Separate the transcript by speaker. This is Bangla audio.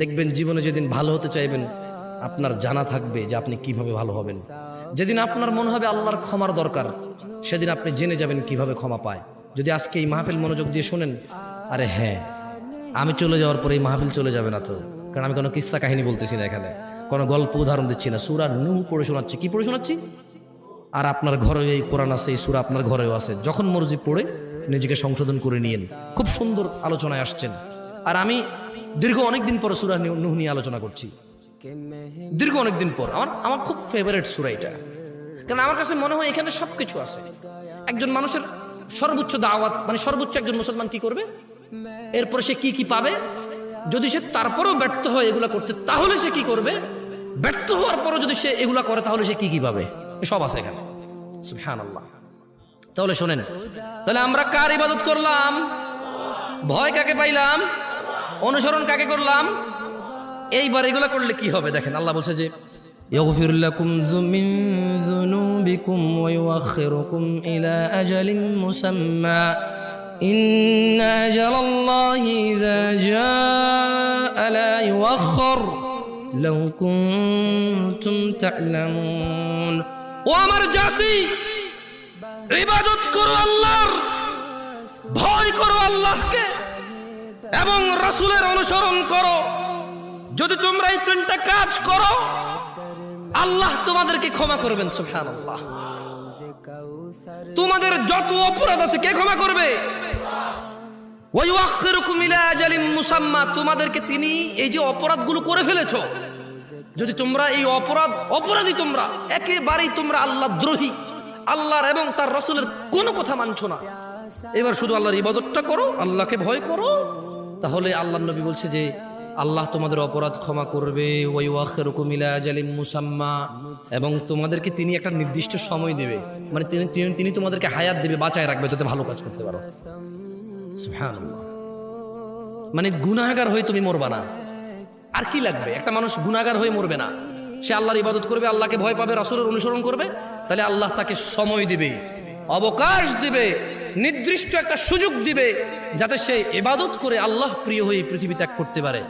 Speaker 1: দেখবেন জীবনে যেদিন ভালো হতে চাইবেন আপনার জানা থাকবে যে আপনি কিভাবে ভালো হবেন। যেদিন আপনার মনে হবে আল্লাহর ক্ষমার দরকার, সেদিন আপনি জেনে যাবেন কিভাবে ক্ষমা পায়। যদি আজকে এই মাহফিল মনোযোগ দিয়ে শোনেন, আরে হ্যাঁ, আমি চলে যাওয়ার পরে এই মাহফিল চলে যাবে না তো, কারণ আমি কোনো কিস্সা কাহিনী বলতেছি না, এখানে কোনো গল্প উদাহরণ দিচ্ছি না, সূরা নূহ পড়ে শোনাচ্ছি। কি পড়ে শোনাচ্ছি? আর আপনার ঘরেও এই কোরআন আছে, এই সূরা আপনার ঘরেও আছে, যখন মর্জি পড়ে নিজেকে সংশোধন করে নিয়েন। খুব সুন্দর আলোচনায় আসছেন। আর আমি দীর্ঘ অনেকদিন পর সূরা নূহ নিয়ে আলোচনা করছি, দীর্ঘ অনেকদিন পর। আমার খুব ফেভারিট সূরা এটা, কারণ আমার কাছে মনে হয় এখানে সবকিছু আছে। একজন মানুষের সর্বোচ্চ দাওয়াত, মানে সর্বোচ্চ একজন মুসলমান কি করবে, এরপরে সে কি কি পাবে, যদি সে তারপরেও ব্যর্থ হয় এগুলা করতে, তাহলে সে কি করবে, ব্যর্থ হওয়ার পরও যদি সে এগুলা করে তাহলে সে কি কি পাবে, সব আছে এখানে। সুবহানাল্লাহ। তাহলে শোনেন, তাহলে আমরা কার ইবাদত করলাম? ভয় কাকে পাইলাম? অনুসরণ কাকে করলাম? এইবার এগুলা করলে কি হবে দেখেন, আল্লাহ বলছে যে يغفر لكم من ذنوبكم ويؤخركم إلى أجل مسمى إن أجل الله إذا جاء لا يؤخر لو كنتم تعلمون। ও আমার জাতি, ইবাদত করো আল্লাহর, ভয় করো আল্লাহকে এবং রাসূলের অনুসরণ করো। যদি তোমরা এই তিনটা কাজ করো, আল্লাহ তোমাদেরকে ক্ষমা করবেন। সুবহানাল্লাহ। তোমাদের যত অপরাধ আছে কে ক্ষমা করবে? ওয়া ইউআখিরুকুম ইলা আজালিম মুসাম্মা। তোমাদেরকে তিনি এই যে অপরাধগুলো করে ফেলেছো, যদি তোমরা এই অপরাধী তোমরা একেবারেই তোমরা আল্লাহ দ্রোহী, আল্লাহর এবং তার রাসূলের কোনো কথা মানছো না, এবার শুধু আল্লাহর ইবাদতটা করো, আল্লাহকে ভয় করো, তাহলে আল্লাহর নবী বলছে যে আল্লাহ তোমাদের অপরাধ ক্ষমা করবে। ওয়া ইউআখিরুকুম ইলা আজালিম মুসাম্মা, এবং তোমাদেরকে তিনি একটা নির্দিষ্ট সময় দেবে, মানে তিনি তোমাদেরকে হায়াত দেবে, বাঁচায় রাখবে যাতে ভালো কাজ করতে পারো। সুবহানাল্লাহ। মানে গুনাহগার হয়ে তুমি মরবা না। আর কি লাগবে? একটা মানুষ গুনাহগার হয়ে মরবে না, সে আল্লাহর ইবাদত করবে, আল্লাহকে ভয় পাবে, রাসূলের অনুসরণ করবে, তাহলে আল্লাহ তাকে সময় দিবে, অবকাশ দিবে, নির্দিষ্ট একটা সুযোগ দিবে, যাতে সে ইবাদত করে আল্লাহ প্রিয় হয়ে পৃথিবী ত্যাগ করতে পারে।